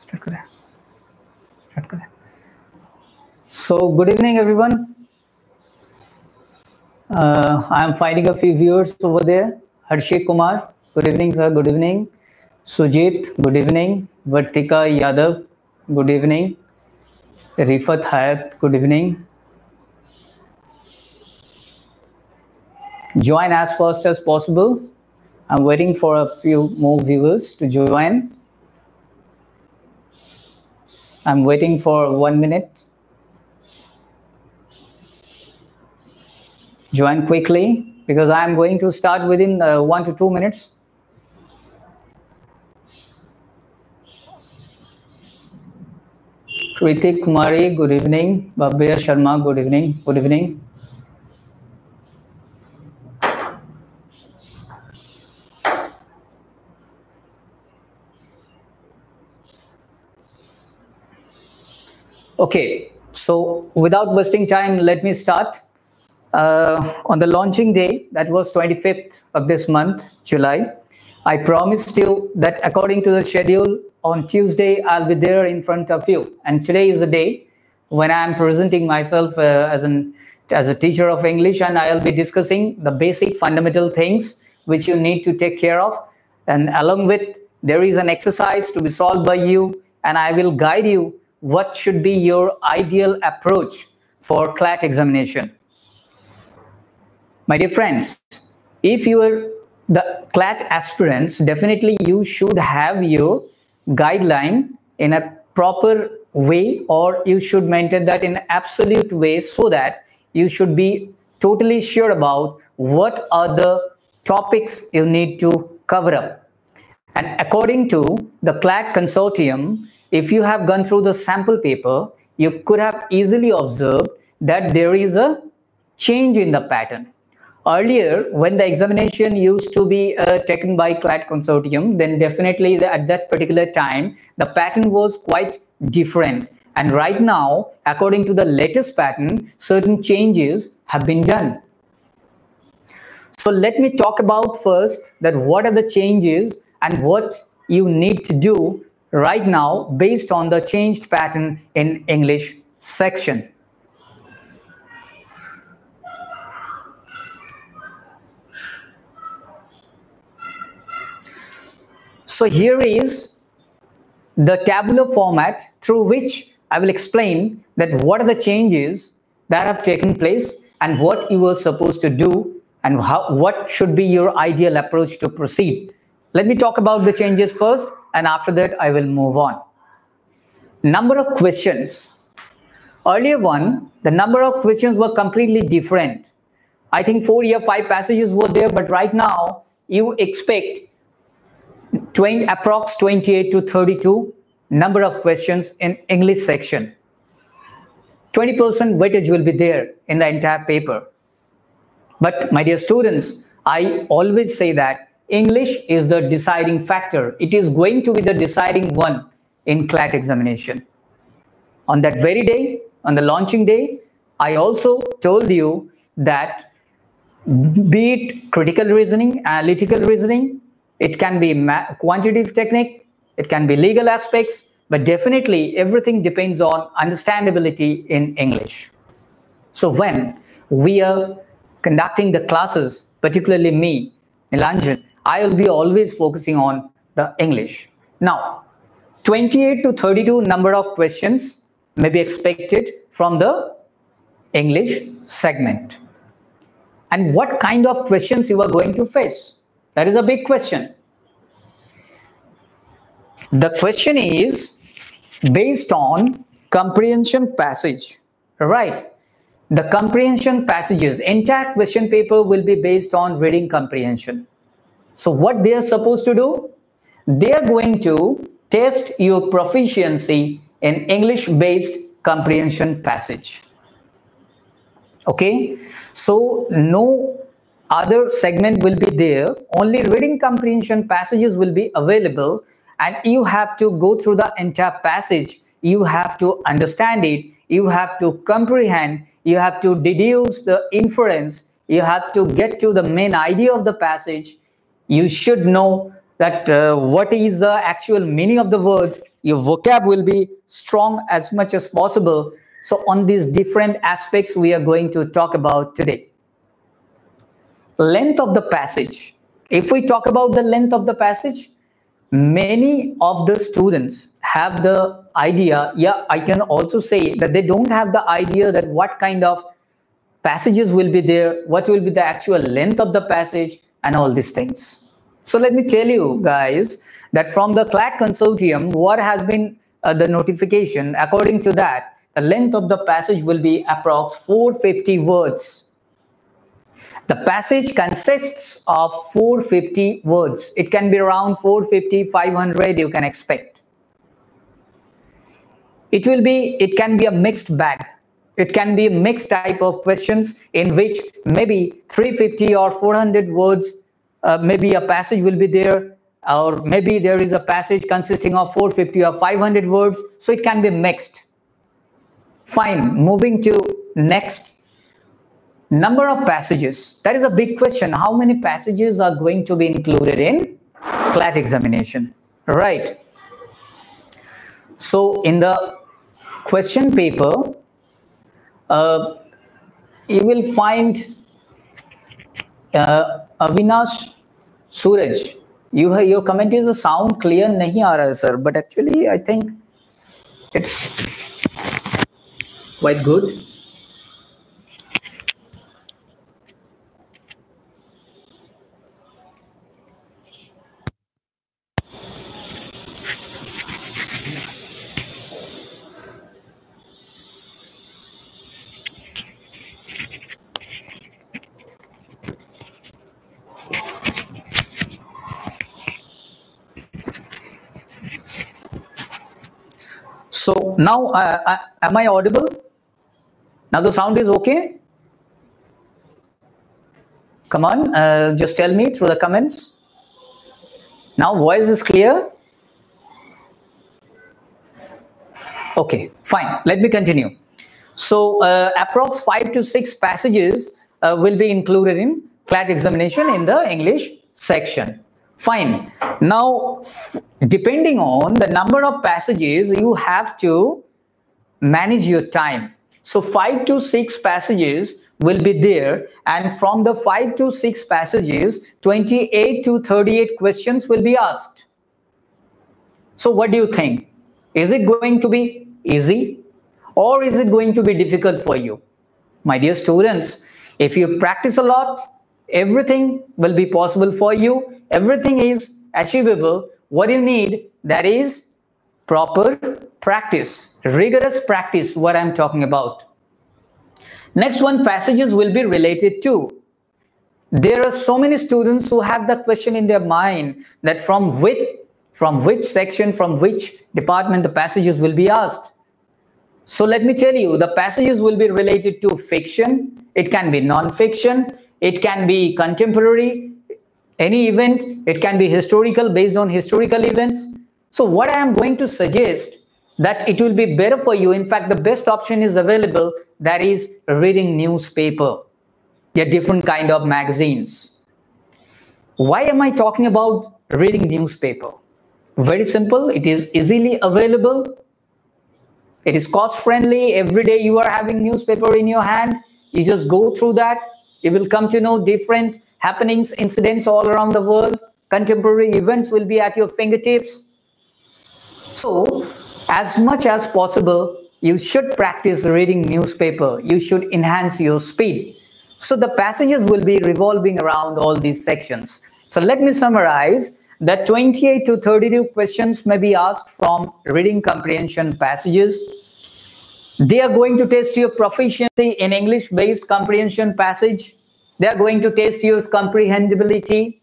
Start करें. Start करें. So good evening everyone. I am finding a few viewers over there. Harshit Kumar, good evening sir, good evening. Sujit, good evening. Vartika Yadav, good evening. Rifat Hayat, good evening. Join as fast as possible. I'm waiting for a few more viewers to join. I'm waiting for 1 minute. Join quickly because I'm going to start within 1 to 2 minutes. Kritik Kumari, good evening. Babya Sharma, good evening. Good evening. Okay, so without wasting time, let me start. On the launching day, that was 25th of this month, July, I promised you that according to the schedule, on Tuesday, I'll be there in front of you. And today is the day when I'm presenting myself as a teacher of English, and I'll be discussing the basic fundamental things which you need to take care of. And along with, there is an exercise to be solved by you, and I will guide you what should be your ideal approach for CLAT examination. My dear friends, if you are the CLAT aspirants, definitely you should have your guideline in a proper way, or you should maintain that in an absolute way, so that you should be totally sure about what are the topics you need to cover up. And according to the CLAT consortium, if you have gone through the sample paper, you could have easily observed that there is a change in the pattern. Earlier, when the examination used to be taken by CLAT consortium, then definitely at that particular time, the pattern was quite different. And right now, according to the latest pattern, certain changes have been done. So let me talk about first that what are the changes and what you need to do right now based on the changed pattern in English section. So here is the tabular format through which I will explain that what are the changes that have taken place and what you were supposed to do and what should be your ideal approach to proceed. Let me talk about the changes first, and after that I will move on. Number of questions. Earlier one, the number of questions were completely different. I think 4 or 5 passages were there, but right now you expect approx 28 to 32 number of questions in English section. 20% weightage will be there in the entire paper. But my dear students, I always say that English is the deciding factor. It is going to be the deciding one in CLAT examination. On that very day, on the launching day, I also told you that be it critical reasoning, analytical reasoning, it can be quantitative technique, it can be legal aspects, but definitely everything depends on understandability in English. So when we are conducting the classes, particularly me, Nilanjan, I will be always focusing on the English. Now, 28 to 32 number of questions may be expected from the English segment. And what kind of questions you are going to face? That is a big question. The question is based on comprehension passage, right? The comprehension passages, entire question paper will be based on reading comprehension. So what they are supposed to do? They are going to test your proficiency in English-based comprehension passage. Okay, so no other segment will be there, only reading comprehension passages will be available, and you have to go through the entire passage, you have to understand it, you have to comprehend, you have to deduce the inference, you have to get to the main idea of the passage, you should know that what is the actual meaning of the words. Your vocab will be strong as much as possible. So on these different aspects we are going to talk about today. Length of the passage. If we talk about the length of the passage, many of the students have the idea, yeah, I can also say that they don't have the idea that what kind of passages will be there, what will be the actual length of the passage, and all these things. So let me tell you guys that from the CLAT consortium, what has been the notification, according to that, the length of the passage will be approx 450 words. The passage consists of 450 words. It can be around 450, 500 you can expect. It can be a mixed bag. It can be a mixed type of questions in which maybe 350 or 400 words, maybe a passage will be there, or maybe there is a passage consisting of 450 or 500 words. So it can be mixed. Fine, moving to next. Number of passages. That is a big question. How many passages are going to be included in CLAT examination? Right. So in the question paper, you will find Avinash Suraj. Your comment is a sound clear nahi aa raha hai, sir, but actually I think it's quite good. So now, am I audible? Now the sound is okay? Come on, just tell me through the comments. Now voice is clear? Okay, fine. Let me continue. So approx 5 to 6 passages will be included in CLAT examination in the English section. Fine. Now, depending on the number of passages, you have to manage your time. So 5 to 6 passages will be there, and from the 5 to 6 passages, 28 to 38 questions will be asked. So what do you think? Is it going to be easy, or is it going to be difficult for you? My dear students, if you practice a lot, everything will be possible for you. Everything is achievable. What you need, that is proper practice, rigorous practice, what I'm talking about. Next one, passages will be related to. There are so many students who have the question in their mind that from which section, from which department the passages will be asked. So let me tell you, the passages will be related to fiction. It can be non-fiction. It can be contemporary, any event. It can be historical, based on historical events. So what I am going to suggest, that it will be better for you. In fact, the best option is available, that is reading newspaper. There are different kind of magazines. Why am I talking about reading newspaper? Very simple. It is easily available. It is cost friendly. Every day you are having newspaper in your hand. You just go through that. You will come to know different happenings, incidents all around the world. Contemporary events will be at your fingertips. So, as much as possible, you should practice reading newspaper. You should enhance your speed. So the passages will be revolving around all these sections. So let me summarize that 28 to 32 questions may be asked from reading comprehension passages. They are going to test your proficiency in English-based comprehension passage. They are going to test your comprehensibility.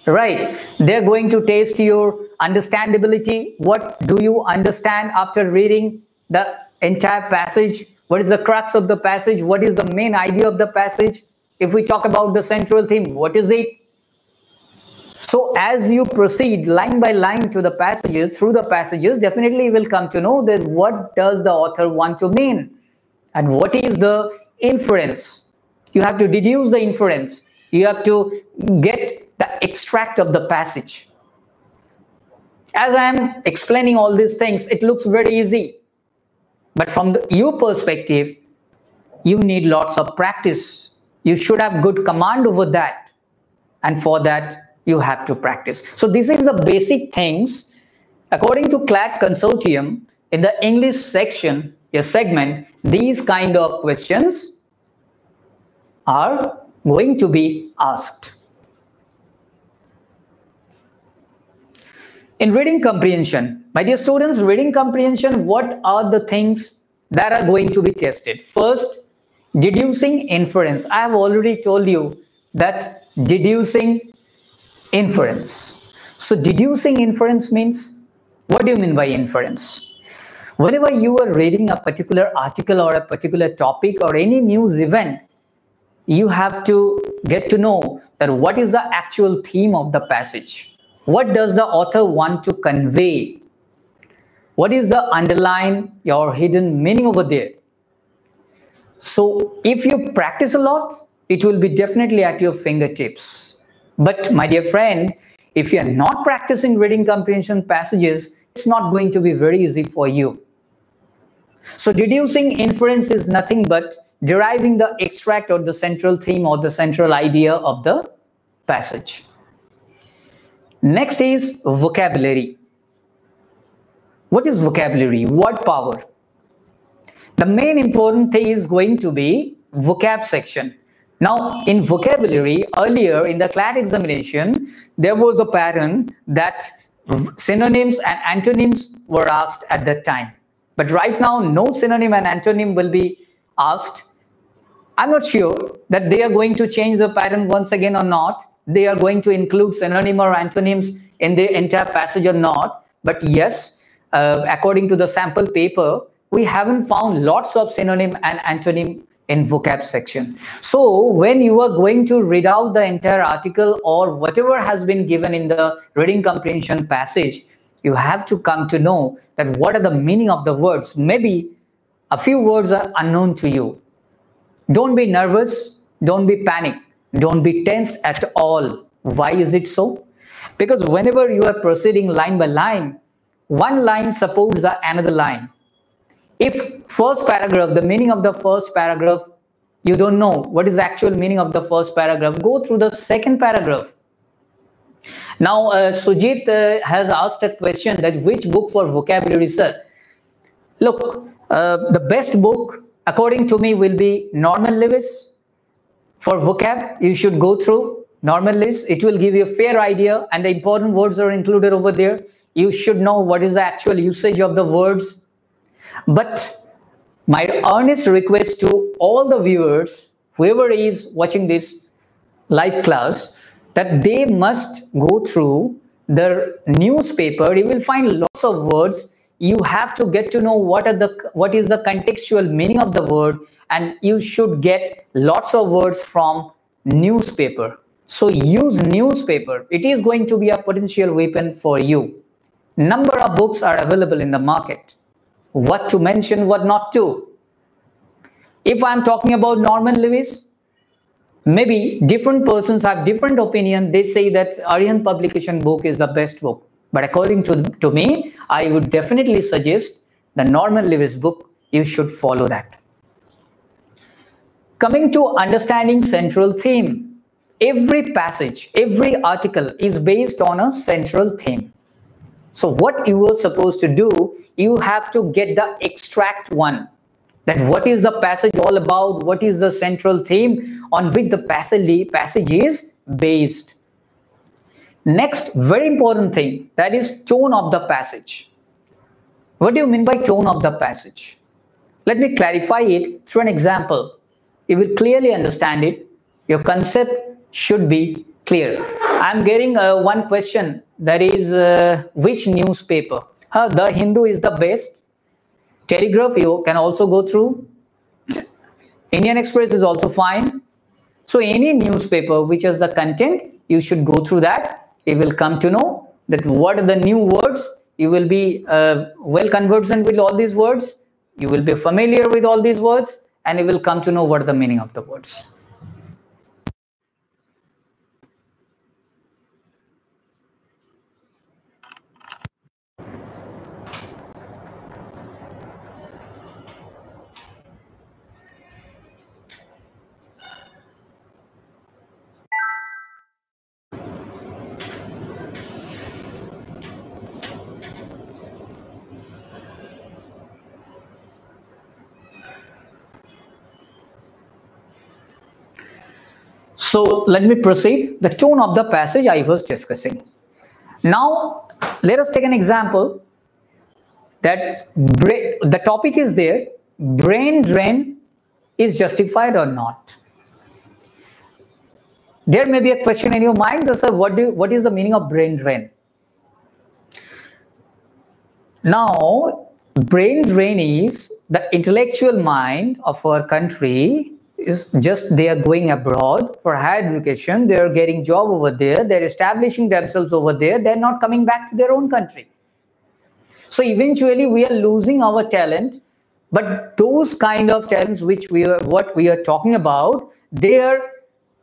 Right. They're going to test your understandability. What do you understand after reading the entire passage? What is the crux of the passage? What is the main idea of the passage? If we talk about the central theme, what is it? So as you proceed line by line to the passages, through the passages, definitely you will come to know that what does the author want to mean and what is the inference. You have to deduce the inference. You have to get the extract of the passage. As I am explaining all these things, it looks very easy. But from your perspective, you need lots of practice. You should have good command over that. And for that, you have to practice. So this is the basic things. According to CLAT Consortium, in the English section, your segment, these kind of questions are going to be asked. In reading comprehension, my dear students, reading comprehension, what are the things that are going to be tested? First, deducing inference. I have already told you that deducing inference. So deducing inference means, what do you mean by inference? Whenever you are reading a particular article or a particular topic or any news event, you have to get to know that what is the actual theme of the passage. What does the author want to convey? What is the underlying or hidden meaning over there? So if you practice a lot, it will be definitely at your fingertips. But my dear friend, if you are not practicing reading comprehension passages, it's not going to be very easy for you. So deducing inference is nothing but deriving the extract or the central theme or the central idea of the passage. Next is vocabulary. What is vocabulary? Word power. The main important thing is going to be vocab section. Now, in vocabulary, earlier in the CLAT examination, there was a pattern that synonyms and antonyms were asked at that time. But right now, no synonym and antonym will be asked. I'm not sure that they are going to change the pattern once again or not. They are going to include synonym or antonyms in the entire passage or not. But yes, according to the sample paper, we haven't found lots of synonym and antonym in vocab section. So when you are going to read out the entire article or whatever has been given in the reading comprehension passage, you have to come to know that what are the meaning of the words. Maybe a few words are unknown to you. Don't be nervous. Don't be panicked. Don't be tensed at all. Why is it so? Because whenever you are proceeding line by line, one line supports another line. If first paragraph, the meaning of the first paragraph, you don't know what is the actual meaning of the first paragraph, go through the second paragraph. Now, Sujit has asked a question that which book for vocabulary, sir? Look, the best book, according to me, will be Norman Lewis. For vocab, you should go through Norman Lewis. It will give you a fair idea and the important words are included over there. You should know what is the actual usage of the words. But my earnest request to all the viewers, whoever is watching this live class, that they must go through the newspaper. You will find lots of words. You have to get to know what is the contextual meaning of the word, and you should get lots of words from newspaper. So use newspaper. It is going to be a potential weapon for you. Number of books are available in the market. What to mention, what not to. If I'm talking about Norman Lewis, maybe different persons have different opinion. They say that Aryan publication book is the best book. But according to me, I would definitely suggest the Norman Lewis book. You should follow that. Coming to understanding central theme. Every passage, every article is based on a central theme. So what you are supposed to do, you have to get the extract one. That what is the passage all about? What is the central theme on which the passage is based? Next, very important thing, that is tone of the passage. What do you mean by tone of the passage? Let me clarify it through an example. You will clearly understand it. Your concept should be clear. I'm getting one question, that is which newspaper? The Hindu is the best. Telegraph you can also go through. Indian Express is also fine. So any newspaper which has the content, you should go through that. You will come to know that what are the new words. You will be well conversant with all these words. You will be familiar with all these words, and you will come to know what are the meaning of the words. So let me proceed. The tone of the passage I was discussing. Now, let us take an example that the topic is there, brain drain is justified or not. There may be a question in your mind, sir, what is the meaning of brain drain? Now, brain drain is the intellectual mind of our country is just they are going abroad for higher education, they are getting job over there, they're establishing themselves over there, they're not coming back to their own country. So eventually we are losing our talent, but those kind of talents which what we are talking about, they are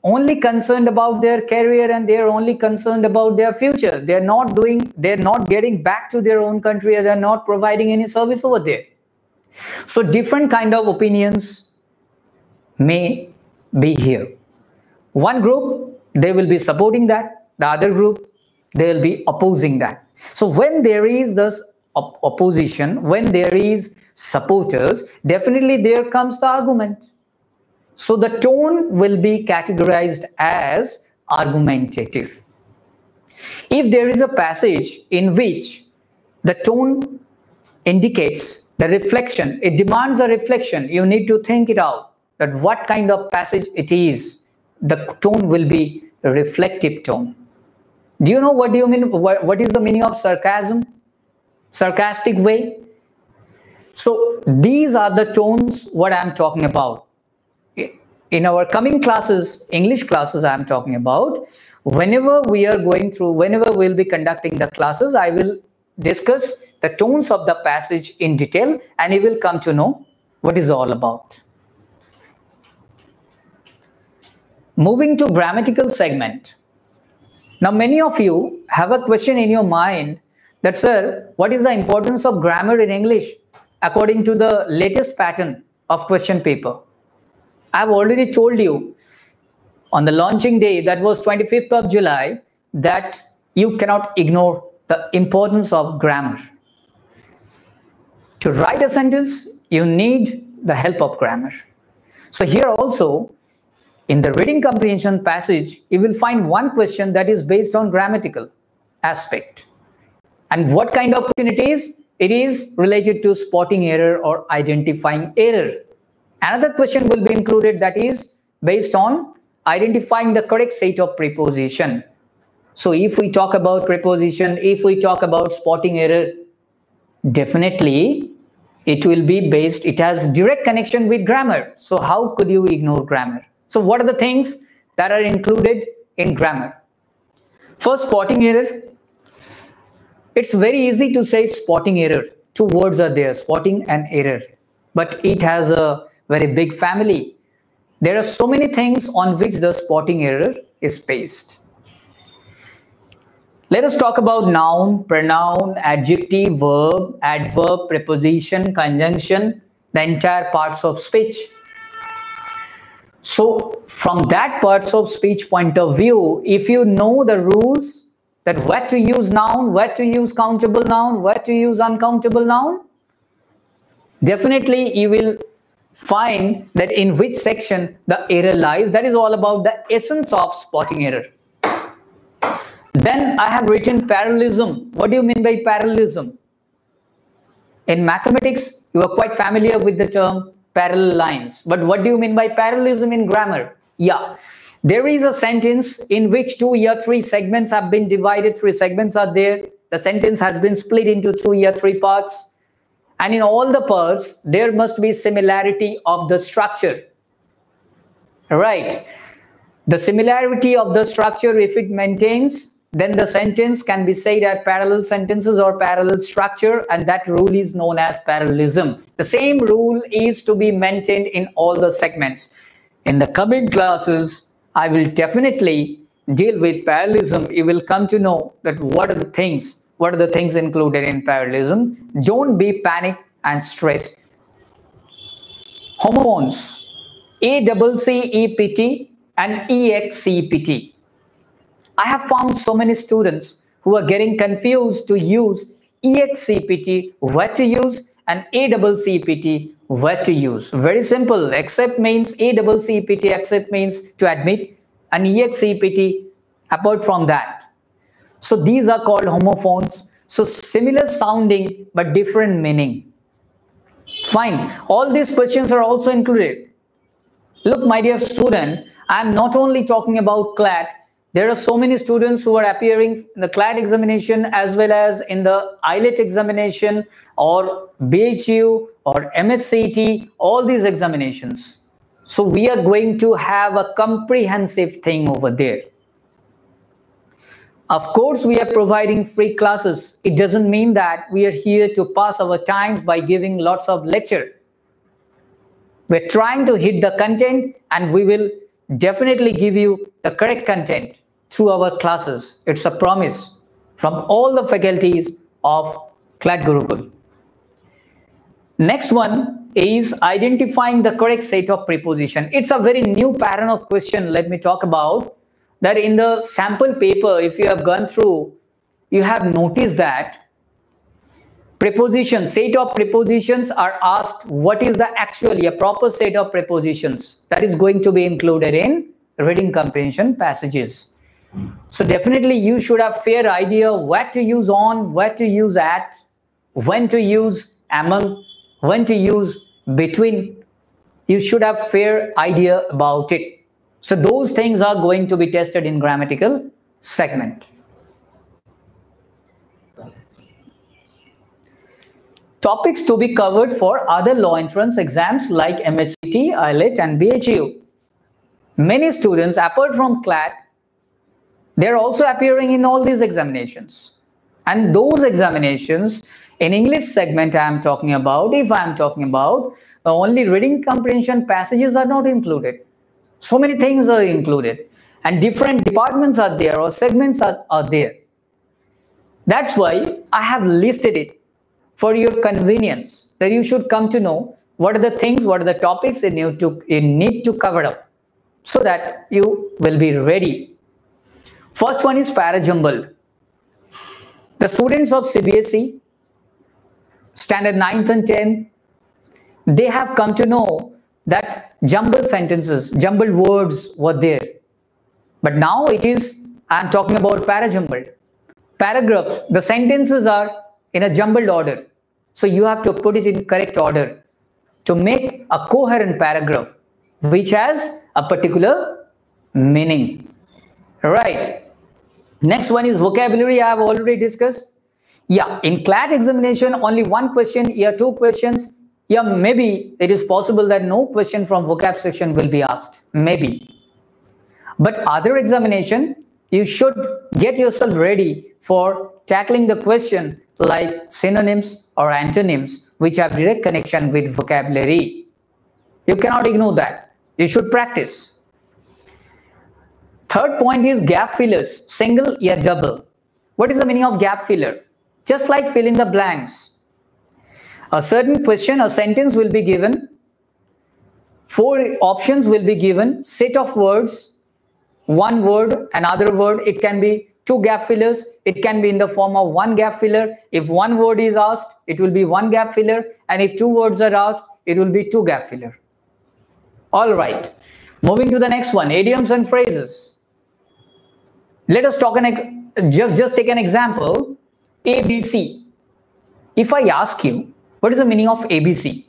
only concerned about their career and they are only concerned about their future. They're not getting back to their own country, and they're not providing any service over there. So different kind of opinions may be here. One group, they will be supporting that. The other group, they will be opposing that. So when there is this opposition, when there is supporters, definitely there comes the argument. So the tone will be categorized as argumentative. If there is a passage in which the tone indicates the reflection, it demands a reflection, you need to think it out, that what kind of passage it is, the tone will be a reflective tone. Do you know what do you mean? What is the meaning of sarcasm? Sarcastic way? So these are the tones what I am talking about. In our coming classes, English classes I am talking about, whenever we are going through, whenever we'll be conducting the classes, I will discuss the tones of the passage in detail and you will come to know what is all about. Moving to grammatical segment. Now many of you have a question in your mind that, sir, what is the importance of grammar in English according to the latest pattern of question paper? I've already told you on the launching day, that was 25th of July, that you cannot ignore the importance of grammar. To write a sentence, you need the help of grammar. So here also, in the reading comprehension passage, you will find one question that is based on grammatical aspect. And what kind of question it is? It is related to spotting error or identifying error. Another question will be included that is based on identifying the correct set of preposition. So if we talk about preposition, if we talk about spotting error, definitely it will be based, it has direct connection with grammar. So how could you ignore grammar? So what are the things that are included in grammar? First, spotting error. It's very easy to say spotting error. Two words are there, spotting and error. But it has a very big family. There are so many things on which the spotting error is based. Let us talk about noun, pronoun, adjective, verb, adverb, preposition, conjunction, the entire parts of speech. So from that parts of speech point of view, if you know the rules that where to use noun, where to use countable noun, where to use uncountable noun, definitely you will find that in which section the error lies. That is all about the essence of spotting error. Then I have written parallelism. What do you mean by parallelism? In mathematics, you are quite familiar with the term parallel lines. But what do you mean by parallelism in grammar? Yeah, there is a sentence in which 2 or 3 segments have been divided. 3 segments are there. The sentence has been split into 2 or 3 parts. And in all the parts, there must be similarity of the structure. Right? The similarity of the structure, if it maintains, then the sentence can be said as parallel sentences or parallel structure, and that rule is known as parallelism. The same rule is to be maintained in all the segments. In the coming classes, I will definitely deal with parallelism. You will come to know that what are the things included in parallelism. Don't be panicked and stressed. Homophones, ACCEPT and EXCPT. I have found so many students who are getting confused to use EXCPT, where to use, and ACCEPT, where to use. Very simple. Accept means ACCEPT, accept means to admit, and EXEPT apart from that. So these are called homophones. So similar sounding but different meaning. Fine. All these questions are also included. Look, my dear student, I am not only talking about CLAT. There are so many students who are appearing in the CLAT examination as well as in the IELTS examination or BHU or MSCT, all these examinations. So we are going to have a comprehensive thing over there. Of course, we are providing free classes. It doesn't mean that we are here to pass our time by giving lots of lecture. We're trying to hit the content, and we will definitely give you the correct content through our classes. It's a promise from all the faculties of CLAT Gurukul. Next one is identifying the correct set of preposition. It's a very new pattern of question. Let me talk about that. In the sample paper, if you have gone through, you have noticed that prepositions, set of prepositions are asked what is the actually a proper set of prepositions that is going to be included in reading comprehension passages. So definitely you should have fair idea what to use on, what to use at, when to use among, when to use between. You should have fair idea about it. So those things are going to be tested in grammatical segment. Topics to be covered for other law entrance exams like MHCT, IELTS and BHU. Many students apart from CLAT, they are also appearing in all these examinations. And those examinations in English segment I am talking about, if I am talking about, only reading comprehension passages are not included. So many things are included and different departments are there or segments are there. That's why I have listed it for your convenience, that you should come to know what are the things, what are the topics you need to cover up so that you will be ready. First one is parajumble. The students of CBSE, standard 9th and 10th, they have come to know that jumbled sentences, jumbled words were there. But now it is, I am talking about parajumbled. Paragraphs, the sentences are in a jumbled order. So you have to put it in correct order to make a coherent paragraph which has a particular meaning. Right. Next one is vocabulary. I have already discussed. Yeah, in CLAT examination, only one question, yeah, two questions. Yeah, maybe it is possible that no question from vocab section will be asked. Maybe. But other examination, you should get yourself ready for tackling the question like synonyms or antonyms which have direct connection with vocabulary. You cannot ignore that. You should practice. Third point is gap fillers, single or double. What is the meaning of gap filler? Just like fill in the blanks. A certain question, a sentence will be given, 4 options will be given, set of words, one word, another word. It can be 2 gap fillers. It can be in the form of 1 gap filler. If 1 word is asked, it will be 1 gap filler. And if 2 words are asked, it will be 2 gap filler. All right. Moving to the next one, idioms and phrases. Let us talk just take an example. ABC. If I ask you, what is the meaning of ABC?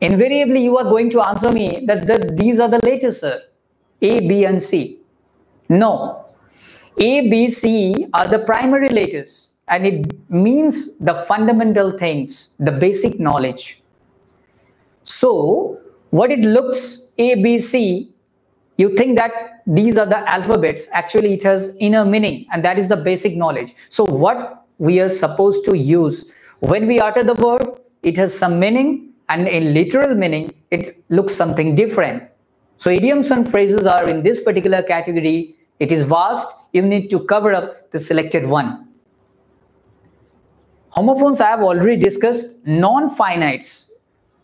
Invariably, you are going to answer me that these are the letters, sir. A, B, and C. No. A, B, C are the primary letters, and it means the fundamental things, the basic knowledge. So, what it looks A, B, C, you think that these are the alphabets. Actually, it has inner meaning, and that is the basic knowledge. So, what we are supposed to use when we utter the word, it has some meaning, and in literal meaning, it looks something different. So idioms and phrases are in this particular category. It is vast. You need to cover up the selected one. Homophones I have already discussed. Non-finites.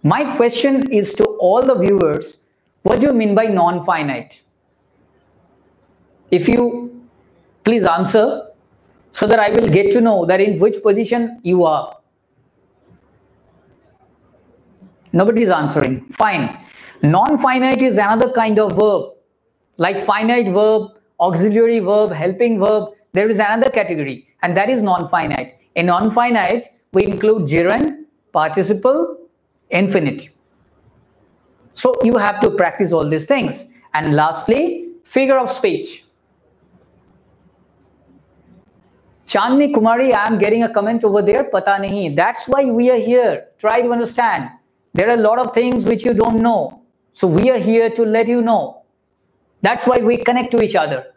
My question is to all the viewers, what do you mean by non-finite? If you please answer so that I will get to know that in which position you are. Nobody is answering. Fine. Non-finite is another kind of verb. like finite verb, auxiliary verb, helping verb. There is another category, and that is non-finite. In non-finite, we include gerund, participle, infinitive. So you have to practice all these things. And lastly, figure of speech. Chandni Kumari, I am getting a comment over there, pata nahi. That's why we are here. Try to understand. There are a lot of things which you don't know. So we are here to let you know. That's why we connect to each other.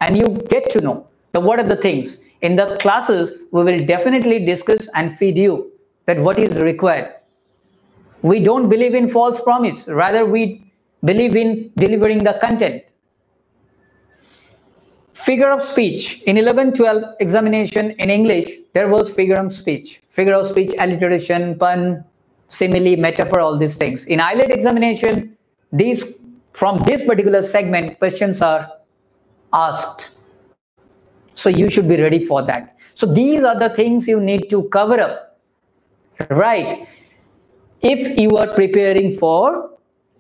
And you get to know what are the things. In the classes, we will definitely discuss and feed you that what is required. We don't believe in false promise. Rather, we believe in delivering the content. Figure of speech. In 11-12 examination in English, there was figure of speech. Figure of speech, alliteration, pun, simile, metaphor, all these things. In IELTS examination, from this particular segment, questions are asked. So you should be ready for that. So these are the things you need to cover up, right? If you are preparing for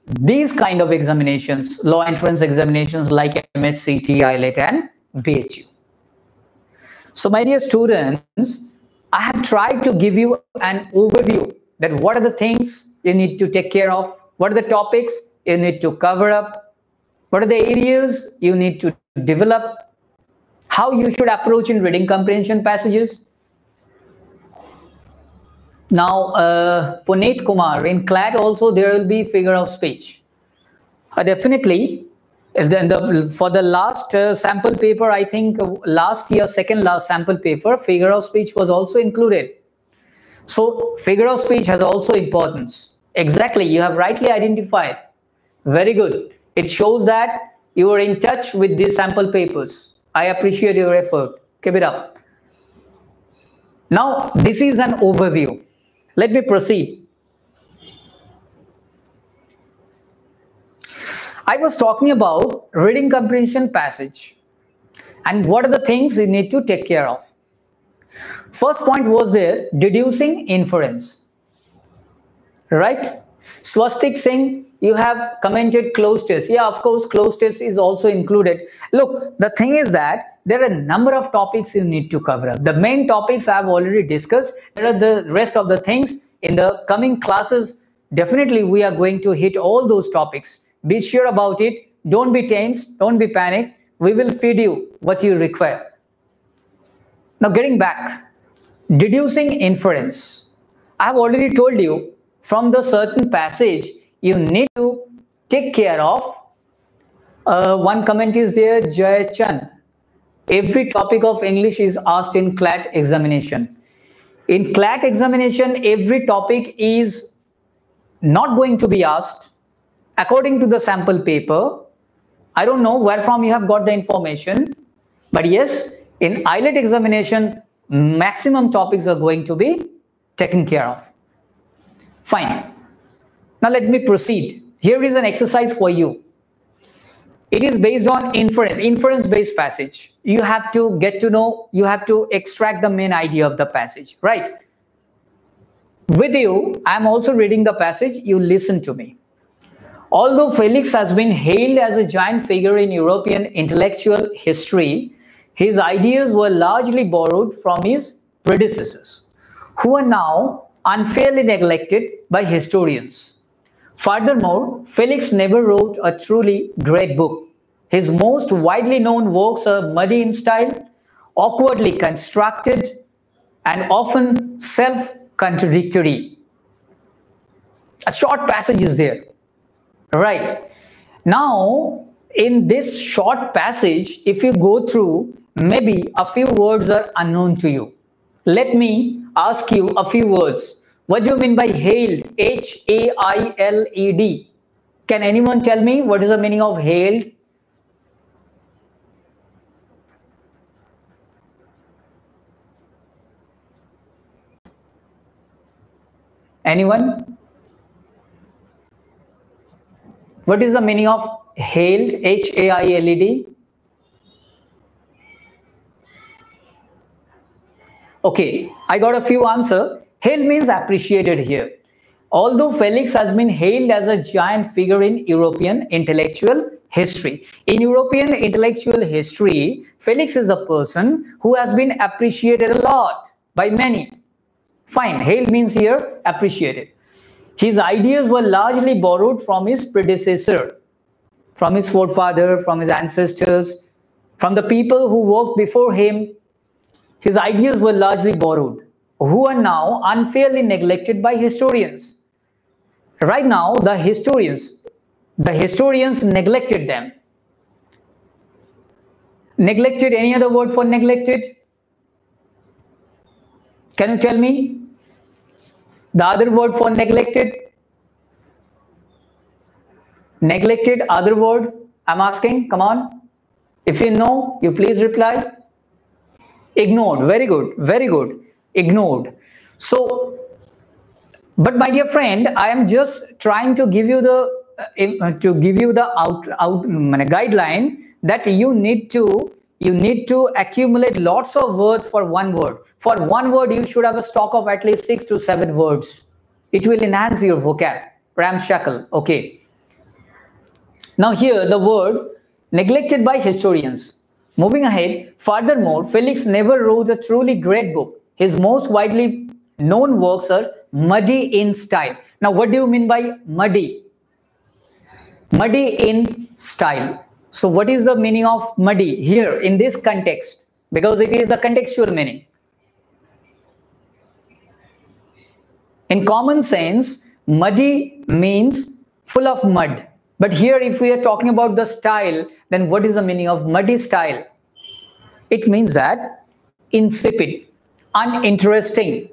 these kind of examinations, law entrance examinations like MHCT, IELTS and BHU. So my dear students, I have tried to give you an overview that what are the things you need to take care of, what are the topics you need to cover up, what are the areas you need to develop, how you should approach in reading comprehension passages. Now, Puneet Kumar, in CLAT also there will be figure of speech. Definitely, for the last sample paper, I think last year, second last sample paper, figure of speech was also included. So, figure of speech has also importance. Exactly, you have rightly identified. Very good. It shows that you are in touch with these sample papers. I appreciate your effort. Keep it up. Now, this is an overview. Let me proceed. I was talking about reading comprehension passage and what are the things you need to take care of. First point was there, deducing inference. Right? Swastik Singh, you have commented closed test. Yeah, of course, closed test is also included. Look, the thing is that there are a number of topics you need to cover up. The main topics I have already discussed. There are the rest of the things in the coming classes. Definitely, we are going to hit all those topics. Be sure about it. Don't be tense. Don't be panicked. We will feed you what you require. Now, getting back, deducing inference. I have already told you from the certain passage, you need to take care of. One comment is there, Jay Chand. Every topic of English is asked in CLAT examination. In CLAT examination, every topic is not going to be asked according to the sample paper. I don't know where from you have got the information, but yes, in IELTS examination, maximum topics are going to be taken care of. Fine. Now let me proceed. Here is an exercise for you. It is based on inference-based passage. You have to get to know, you have to extract the main idea of the passage, right? With you, I am also reading the passage, you listen to me. Although Felix has been hailed as a giant figure in European intellectual history, his ideas were largely borrowed from his predecessors, who are now unfairly neglected by historians. Furthermore, Felix never wrote a truly great book. His most widely known works are muddy in style, awkwardly constructed, and often self-contradictory. A short passage is there. Right. Now, in this short passage, if you go through, maybe a few words are unknown to you. Let me ask you a few words. What do you mean by hailed? H-A-I-L-E-D. Can anyone tell me what is the meaning of hailed? Anyone? What is the meaning of hailed? H-A-I-L-E-D. Okay, I got a few answers. Hailed means appreciated here. Although Felix has been hailed as a giant figure in European intellectual history. In European intellectual history, Felix is a person who has been appreciated a lot by many. Fine, hail means here appreciated. His ideas were largely borrowed from his predecessor, from his forefather, from his ancestors, from the people who worked before him. His ideas were largely borrowed, who are now unfairly neglected by historians. Right now, the historians neglected them. Neglected, any other word for neglected? Can you tell me the other word for neglected? Neglected, other word, I'm asking, come on. If you know, you please reply. Ignored, very good, very good. Ignored. So, but my dear friend, I am just trying to give you the guideline that you need to accumulate lots of words for one word. For one word, you should have a stock of at least 6 to 7 words. It will enhance your vocab. Ramshackle. Okay. Now here the word neglected by historians. Moving ahead, furthermore, Felix never wrote a truly great book. His most widely known works are muddy in style. Now, what do you mean by muddy? Muddy in style. So, what is the meaning of muddy here in this context? Because it is the contextual meaning. In common sense, muddy means full of mud. But here, if we are talking about the style, then what is the meaning of muddy style? It means that insipid, uninteresting,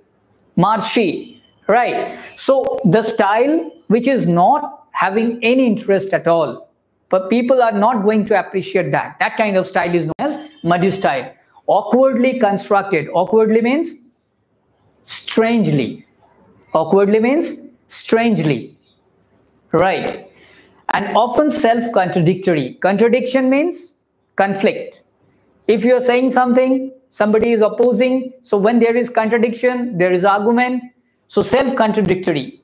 marshy, right? So the style which is not having any interest at all, but people are not going to appreciate that. That kind of style is known as muddy style. Awkwardly constructed. Awkwardly means strangely. Awkwardly means strangely, right? And often self-contradictory. Contradiction means conflict. If you are saying something, somebody is opposing. So when there is contradiction, there is argument. So self-contradictory.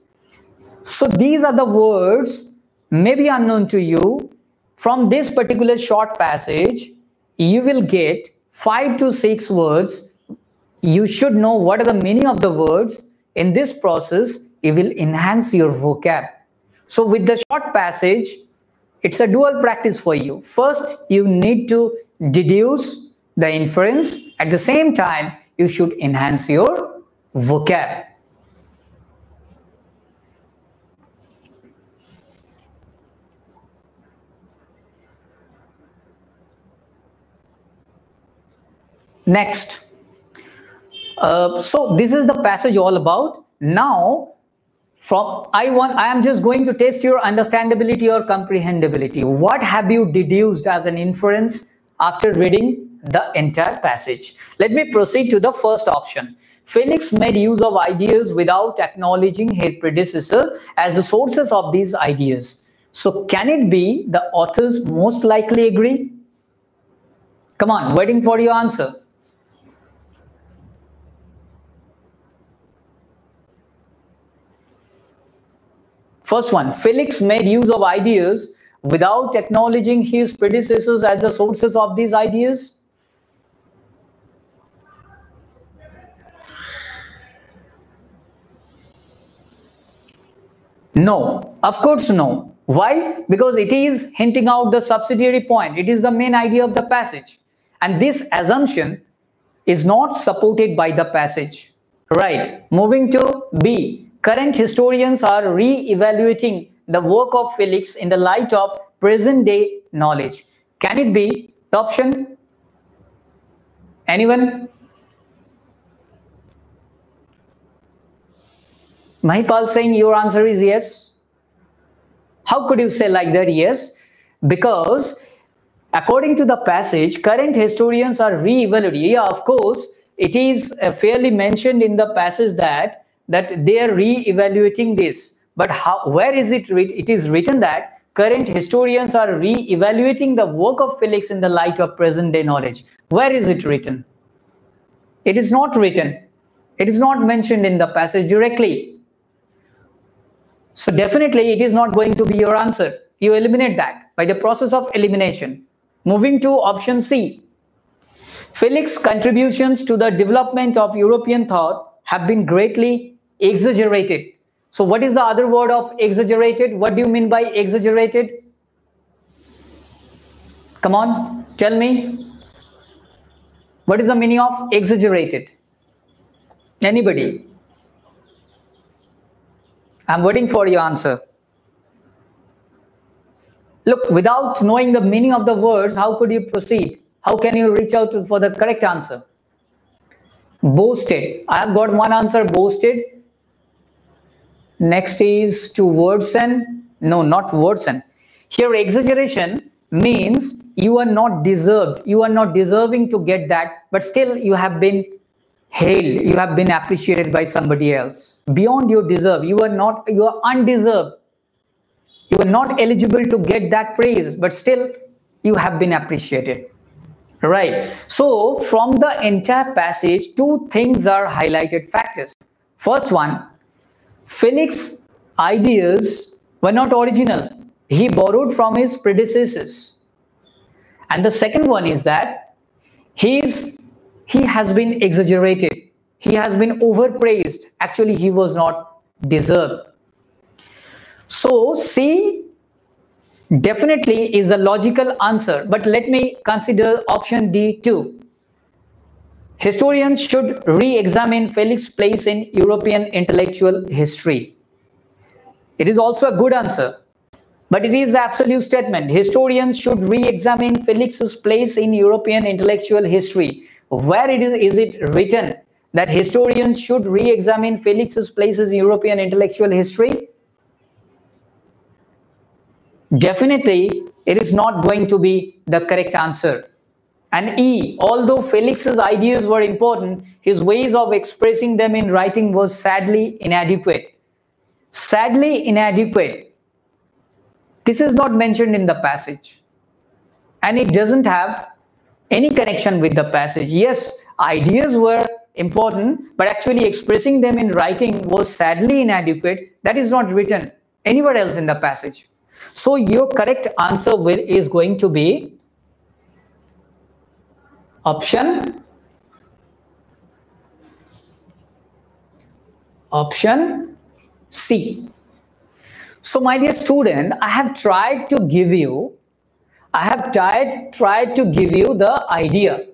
So these are the words maybe unknown to you. From this particular short passage, you will get 5 to 6 words. You should know what are the meaning of the words. In this process, it will enhance your vocab. So with the short passage, it's a dual practice for you. First, you need to deduce the inference. At the same time, you should enhance your vocab. Next. So this is the passage all about. Now, I am just going to test your understandability or comprehensibility. What have you deduced as an inference after reading the entire passage? Let me proceed to the first option. Felix made use of ideas without acknowledging his predecessor as the sources of these ideas. So can it be the authors most likely agree? Come on, waiting for your answer. First one, Felix made use of ideas without acknowledging his predecessors as the sources of these ideas. No, of course no. Why? Because it is hinting out the subsidiary point. It is the main idea of the passage. And this assumption is not supported by the passage. Right. Moving to B. Current historians are re-evaluating the work of Felix in the light of present-day knowledge. Can it be the option? Anyone? Mahipal saying your answer is yes. How could you say like that? Yes, because according to the passage, current historians are re-evaluating. Yeah, of course, it is fairly mentioned in the passage that they are re-evaluating this. But where is it written? It is written that current historians are re-evaluating the work of Felix in the light of present-day knowledge. Where is it written? It is not written. It is not mentioned in the passage directly. So definitely it is not going to be your answer. You eliminate that. by the process of elimination. Moving to option C. Felix's contributions to the development of European thought have been greatly exaggerated. So what is the other word of exaggerated? What do you mean by exaggerated? Come on, tell me. What is the meaning of exaggerated? Anybody? I'm waiting for your answer. Look, without knowing the meaning of the words, how could you proceed? How can you reach out for the correct answer? Boasted. I have got one answer, boasted. Next is to worsen. No, not worsen. Here, exaggeration means you are not deserved. You are not deserving to get that, but still you have been hailed. You have been appreciated by somebody else. Beyond your deserve. You are undeserved. You are not eligible to get that praise, but still you have been appreciated. Right. So from the entire passage, two things are highlighted factors. First one, Felix's ideas were not original. He borrowed from his predecessors. And the second one is that he has been exaggerated. He has been overpraised. Actually, he was not deserved. So C definitely is the logical answer, but let me consider option D too. Historians should re-examine Felix's place in European intellectual history. It is also a good answer, but it is the absolute statement. Historians should re-examine Felix's place in European intellectual history. Where is it written that historians should re-examine Felix's place in European intellectual history? Definitely, it is not going to be the correct answer. And E, although Felix's ideas were important, his ways of expressing them in writing was sadly inadequate. Sadly inadequate. This is not mentioned in the passage. And it doesn't have any connection with the passage. Yes, ideas were important, but actually expressing them in writing was sadly inadequate. That is not written anywhere else in the passage. So your correct answer is going to be option C. So my dear student, I have tried to give you the idea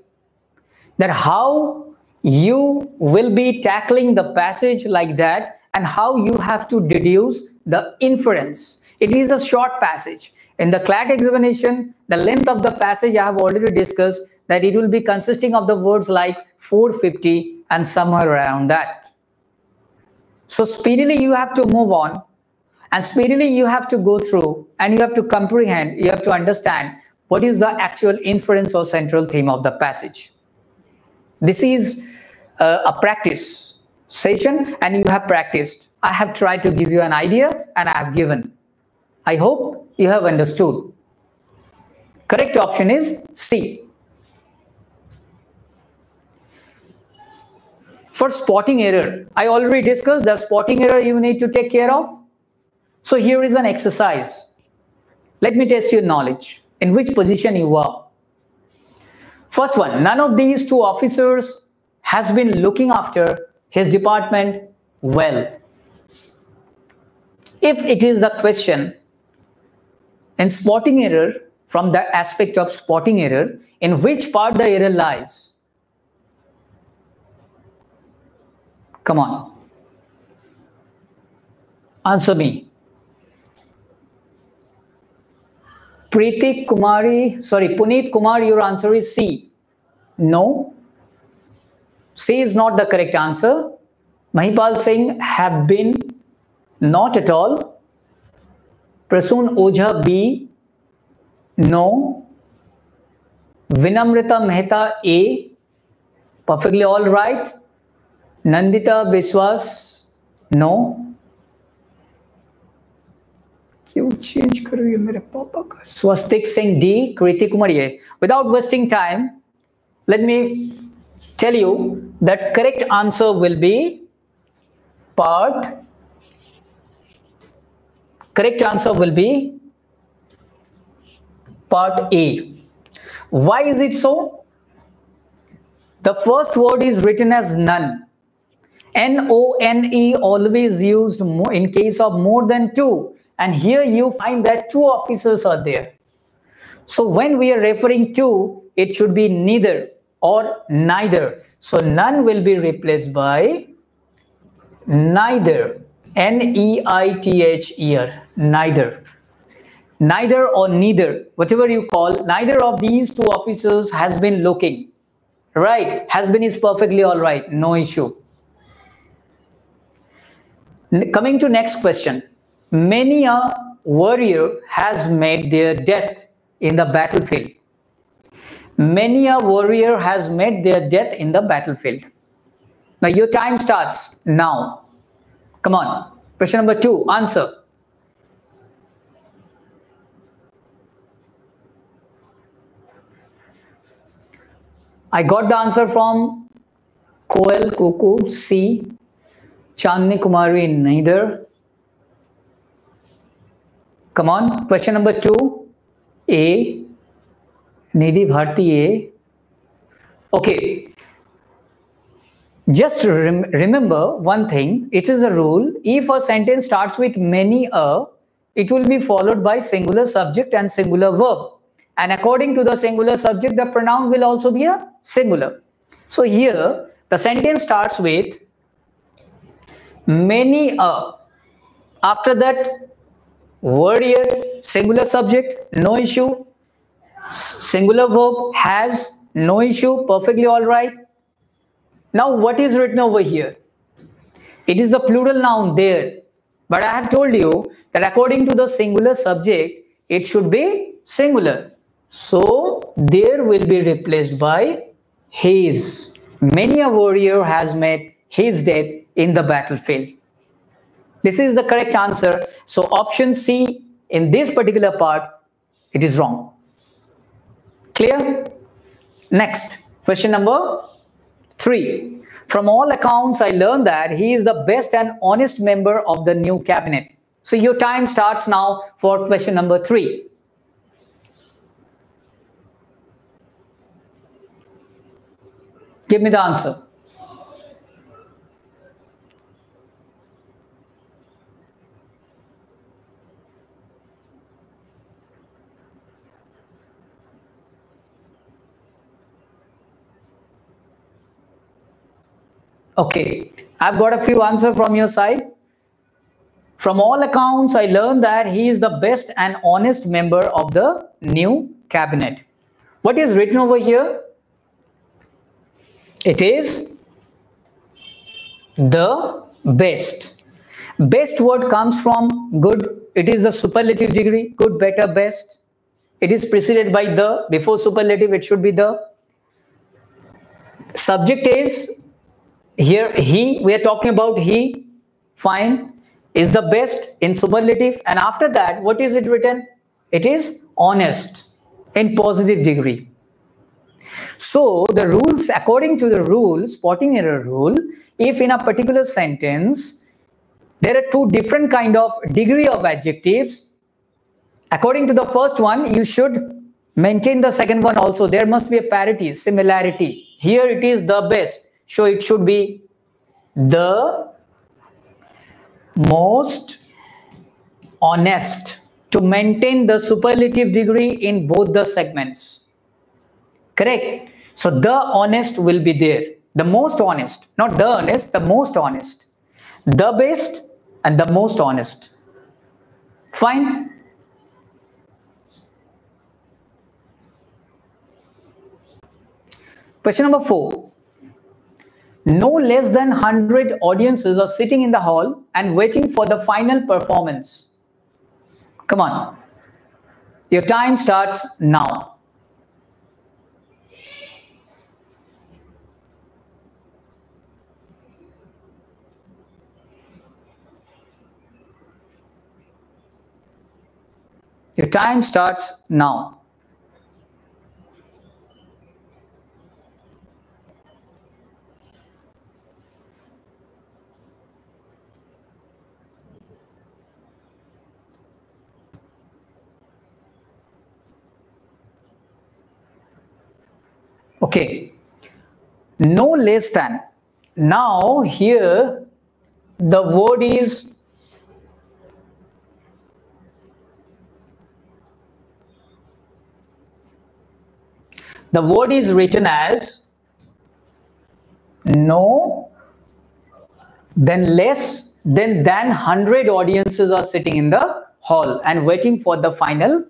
that how you will be tackling the passage like that and how you have to deduce the inference. It is a short passage. In the CLAT examination, the length of the passage I have already discussed that it will be consisting of the words like 450 and somewhere around that. So speedily you have to move on and speedily you have to go through and you have to comprehend, you have to understand what is the actual inference or central theme of the passage. This is a practice session and you have practiced. I have tried to give you an idea and I have given. I hope you have understood. Correct option is C. For spotting error, I already discussed the spotting error you need to take care of. So here is an exercise. Let me test your knowledge. In which position you are. First one, none of these two officers has been looking after his department well. If it is the question, in spotting error, from the aspect of spotting error, in which part the error lies? Come on. Answer me. Puneet Kumar, your answer is C. No. C is not the correct answer. Mahipal Singh, have been, not at all. Prasoon Ojha, B. No. Vinamrita Mehta, A. Perfectly all right. Nandita Biswas, no. क्यों change करो ये मेरे पापा का? Swastik Singh, D. Kriti Kumar, A. Without wasting time, let me tell you that correct answer will be part. Correct answer will be Part A. Why is it so? The first word is written as none. N-O-N-E always used in case of more than two. And here you find that two officers are there. So when we are referring to, it should be neither or neither. So none will be replaced by neither. N-E-I-T-H-E-R. Neither. Neither or neither, whatever you call, neither of these two officers has been looking. Right? Has been is perfectly all right. No issue. Coming to next question. Many a warrior has met their death in the battlefield. Many a warrior has met their death in the battlefield. Now your time starts now. Come on. Question number 2. Answer. I got the answer from Koel Kuku C. Chandni Kumari neither. Come on. Question number 2. A. Nidhi Bharti A. Okay. Just remember one thing. It is a rule. If a sentence starts with many a, it will be followed by singular subject and singular verb. And according to the singular subject, the pronoun will also be a singular. So here, the sentence starts with many a. After that, warrior, singular subject, no issue. Singular verb, has, no issue, perfectly all right. Now, what is written over here? It is the plural noun there. But I have told you that according to the singular subject, it should be singular. So, there will be replaced by his. Many a warrior has met his death in the battlefield. This is the correct answer. So, option C in this particular part, it is wrong. Clear? Next, question number 3. From all accounts, I learned that he is the best and honest member of the new cabinet. So your time starts now for question number 3. Give me the answer. Okay, I've got a few answers from your side. From all accounts, I learned that he is the best and honest member of the new cabinet. What is written over here? It is the best. Best word comes from good. It is the superlative degree. Good, better, best. It is preceded by the. Before superlative, it should be the. Subject is here he. We are talking about he. Fine. Is the best in superlative. And after that, what is it written? It is honest in positive degree. So the rules, according to the rule, spotting error rule, if in a particular sentence, there are two different kind of degree of adjectives, according to the first one, you should maintain the second one also. There must be a parity, similarity. Here it is the best. So it should be the most honest, to maintain the superlative degree in both the segments. Correct? So the honest will be there. The most honest, not the honest, the most honest. The best and the most honest. Fine? Question number 4. No less than 100 audiences are sitting in the hall and waiting for the final performance. Come on. Your time starts now. Your time starts now. Okay, no less than. Now here the word is written as no, then less, then 100 audiences are sitting in the hall and waiting for the final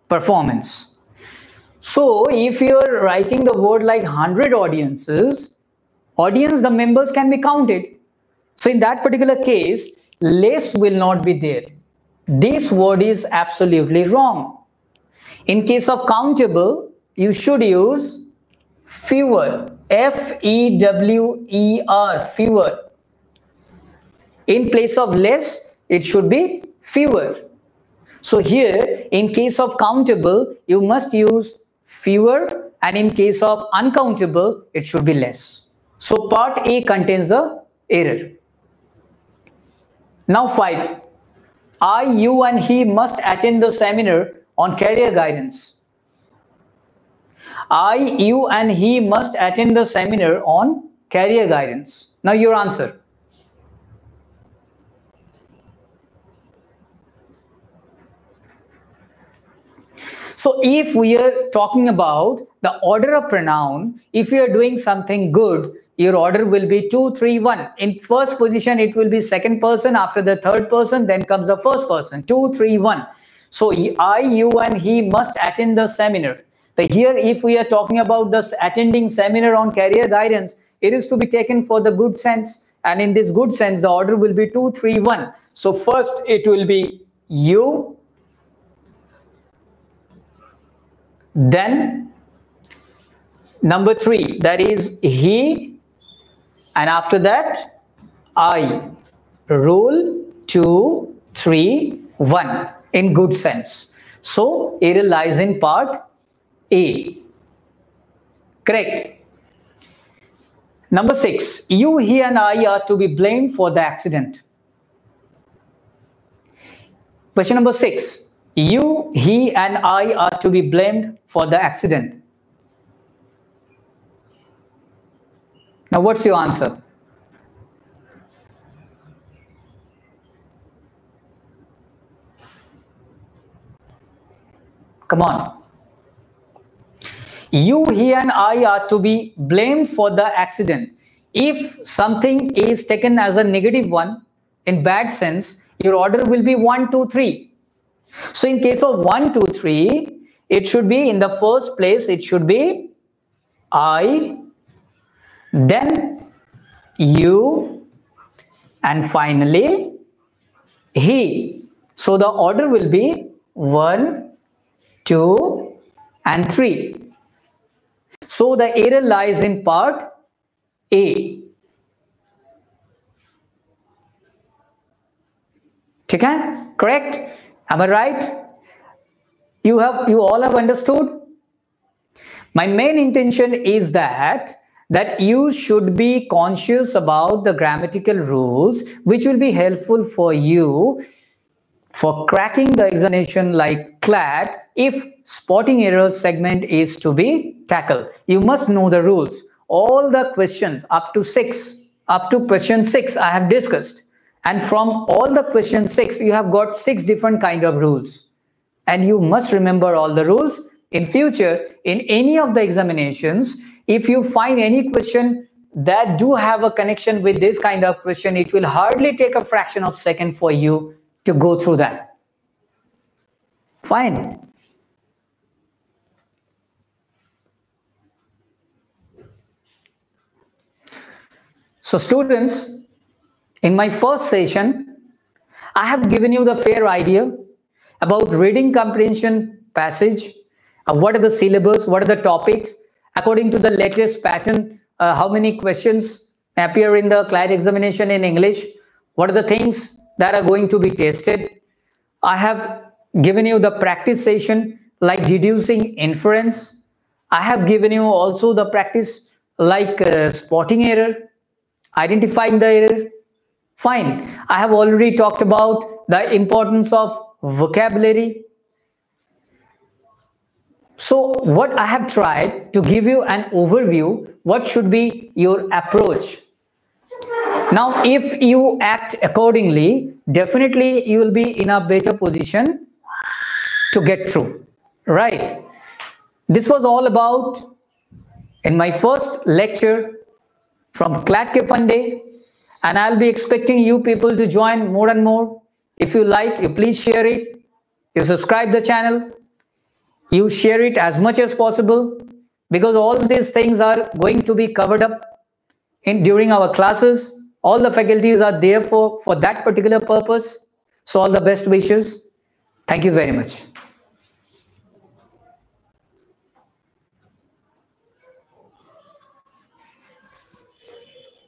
performance. So if you are writing the word like 100 audiences, the members can be counted. So in that particular case, less will not be there. This word is absolutely wrong. In case of countable, you should use fewer, F-E-W-E-R, fewer. In place of less, it should be fewer. So here, in case of countable, you must use fewer, and in case of uncountable, it should be less. So part A contains the error. Now 5. I, you and he must attend the seminar on career guidance. I, you and he must attend the seminar on career guidance. Now your answer. So if we are talking about the order of pronoun, if you are doing something good, your order will be 2, 3, 1. In first position, it will be second person. After the third person, then comes the first person. 2, 3, 1. So I, you and he must attend the seminar. But here, if we are talking about this attending seminar on career guidance, it is to be taken for the good sense. And in this good sense, the order will be 2, 3, 1. So first it will be you, then number 3, that is he, and after that I. Rule 2, 3, 1 in good sense. So error lies in part A. Correct. Number 6, you, he and I are to be blamed for the accident. Question number 6. You, he and I are to be blamed for the accident. Now what's your answer? Come on. You, he and I are to be blamed for the accident. If something is taken as a negative one, in bad sense, your order will be 1, 2, 3. So in case of 1, 2, 3, it should be in the first place, it should be I, then you, and finally he. So the order will be 1, 2, and 3. So the error lies in part A. Okay? Correct? Am I right? You all have understood? My main intention is that you should be conscious about the grammatical rules, which will be helpful for you for cracking the examination like CLAT. If spotting errors segment is to be tackled, you must know the rules. All the questions up to question 6 I have discussed. And from all the question 6, you have got 6 different kind of rules. And you must remember all the rules. In future, in any of the examinations, if you find any question that do have a connection with this kind of question, it will hardly take a fraction of a second for you to go through that. Fine. So students, in my first session, I have given you the fair idea about reading comprehension passage, what are the syllabus, what are the topics, according to the latest pattern, how many questions appear in the CLAT examination in English, what are the things that are going to be tested. I have given you the practice session like deducing inference. I have given you also the practice like spotting error, identifying the error. Fine. I have already talked about the importance of vocabulary. So what I have tried to give you an overview, what should be your approach. Now, if you act accordingly, definitely you will be in a better position to get through, right? This was all about in my first lecture from CLAT Ke Funde, and I'll be expecting you people to join more and more. If you like, you please share it. You subscribe the channel. You share it as much as possible, because all these things are going to be covered up during our classes. All the faculties are there for that particular purpose. So all the best wishes. Thank you very much.